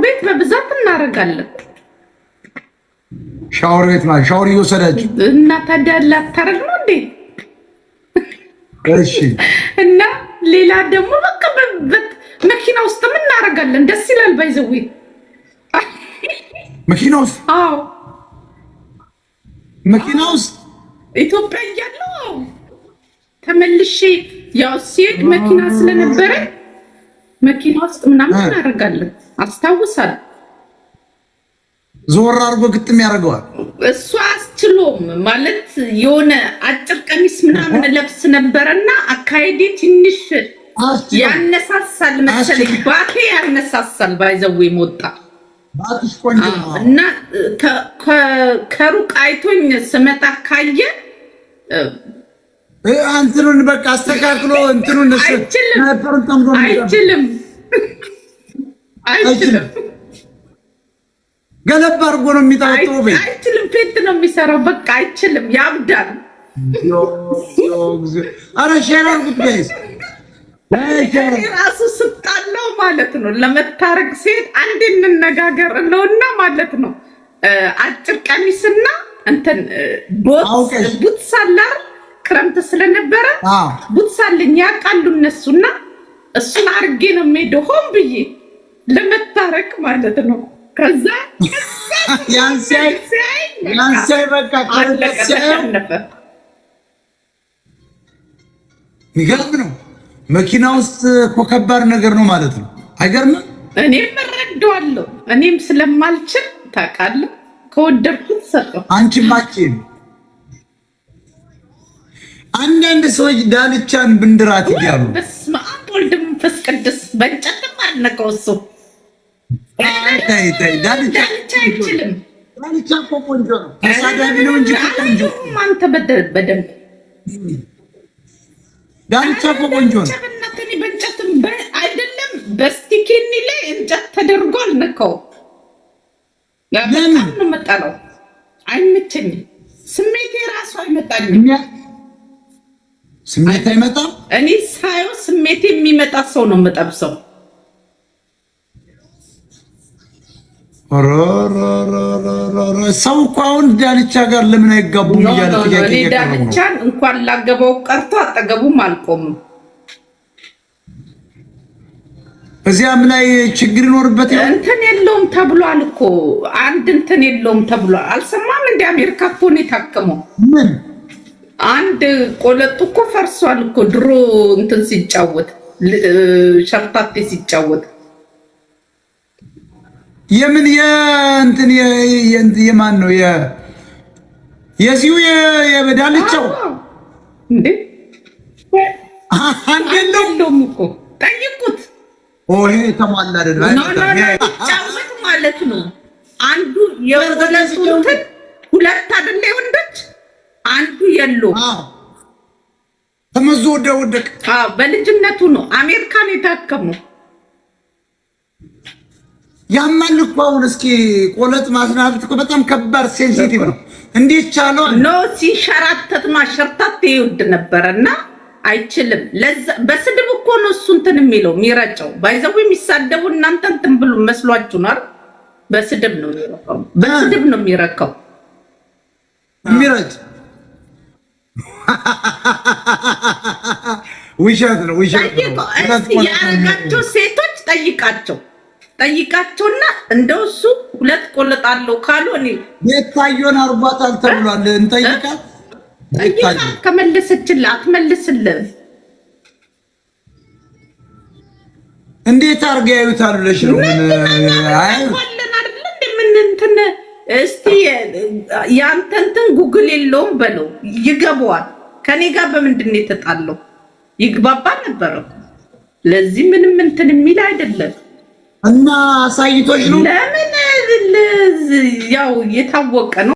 ቤት በብዛት እናደርጋለን። ሻወር ቤት ማለት ሻወር እየወሰዳችሁ እና ታዲያ ላታረግ ነው እንዴ? እሺ። እና ሌላ ደግሞ በቃ መኪና ውስጥ ምን እናደርጋለን? ደስ ይላል። ባይዘዊ መኪና ውስጥ አዎ፣ መኪና ውስጥ ኢትዮጵያ እያለሁ ተመልሼ ያው ሲሄድ መኪና ስለነበረ መኪና ውስጥ ምናምን እናደርጋለን። አስታውሳለሁ። ዞር አድርጎ ግጥም ያደርገዋል። እሱ አስችሎም ማለት የሆነ አጭር ቀሚስ ምናምን ለብስ ነበርና አካሄዴ ትንሽ ያነሳሳል መሰለኝ። ባቴ ያነሳሳል። ባይዘው ሞጣ ባትሽ ቆንጆ እና ከሩቅ አይቶኝ ስመጣ ካየ አንተን በቃ አስተካክሎ እንትኑን አይችልም ገለባ አድርጎ ነው የሚጣጣው። ቤት አይችልም። ፔት ነው የሚሰራው። በቃ አይችልም። ያብዳል። አረ ሼራር ጉዳይስ ራሱ ስጣለው ማለት ነው። ለመታረቅ ሴት አንዴ እንነጋገር ነውና ማለት ነው። አጭር ቀሚስና እንትን ቡትስ አላር ክረምት ስለነበረ ቡትስ አለኝ ያውቃሉ እነሱና እሱን አርጌ ነው የምሄደው ሆን ብዬ ለመታረቅ ማለት ነው። ከዛ ያንሳይ በቃ ተሸነፈ። የሚገርም ነው። መኪና ውስጥ እኮ ከባድ ነገር ነው ማለት ነው። አይገርምም? እኔም እረዳዋለሁ። እኔም ስለማልችል ታውቃለህ፣ ከወደድኩት ሰጠው። አንቺም አጭን አንዳንድ ሰዎች ዳልቻን ብንድራት ይያሉ። በስመ አብ ወልድ መንፈስ ቅዱስ በእንጨትም አልነካው እሱ ዳልቻ አይችልም። ዳልቻ እኮ ቆንጆ ነው። ተሳዳቢ ነው እንጂ ቆንጆ አንተ በደንብ ዳልቻ እኮ ቆንጆ ነው። በእንጨትም አይደለም በስቲኪኒ ላይ እንጨት ተደርጎ አልነካው። በጣም ነው የምጠላው። አይመቸኝም። ስሜቴ ራሱ አይመጣልኝ። ስሜት አይመጣም። እኔ ሳየው ስሜቴ የሚመጣ ሰው ነው የምጠብሰው። ሰው እኮ አሁን ዳልቻ ጋር ለምን አይጋቡም እያለ ጥያቄ እኔ ዳልቻን እንኳን ላገባው ቀርቶ አጠገቡም አልቆምም። እዚያም ላይ ችግር ይኖርበት እንትን የለውም ተብሏል እኮ አንድ እንትን የለውም ተብሏል። አልሰማም እንደ አሜሪካ እኮ ነው የታከመው። ምን አንድ ቆለጡ እኮ ፈርሷል እኮ ድሮ እንትን ሲጫወት ሸርታቴ ሲጫወት የምን የእንትን የማን ነው የዚሁ የበዳልቻው እንዴ አንደለም እኮ ጠይቁት። ይሄ ተሟላ ጫወት ማለት ነው። አንዱ የወለቱ እንትን ሁለት አይደለ ወንዶች አንዱ የለው ተመዞ ወደቅ። በልጅነቱ ነው አሜሪካን የታከመው። ያማል እኮ አሁን እስኪ ቆለጥ ማስናት እኮ በጣም ከባድ ሴንሲቲቭ ነው። እንዴት ቻለው? ኖ ሲሸራተት ማሸርታት ይወድ ነበርና አይችልም። በስድብ እኮ ነው እሱ እንትን የሚለው የሚረጨው። ባይዘው የሚሳደቡ እናንተ እንትን ብሎ መስሏችሁ ነው። በስድብ ነው የሚረካው። በስድብ ነው የሚረካው የሚረጭ ውሸት ነው። ያረጋቸው ሴቶች ጠይቃቸውና እንደው እሱ ሁለት ቆለጣለሁ ካሉ እኔ የታየውን አርባታል ተብሏል። እንጠይቃት ከመለሰችልህ አትመልስልህ። እንዴት አድርገው ያዩታል ብለሽ ነው? እንትን እስቲ ያንተ እንትን ጉግል የለውም በለው ይገባዋል። ከኔ ጋር በምንድን ነው የተጣለው? ይግባባ ነበረ። ለዚህ ምንም እንትን የሚል አይደለም። እና አሳይቶሽ ነው። ለምን ያው የታወቀ ነው።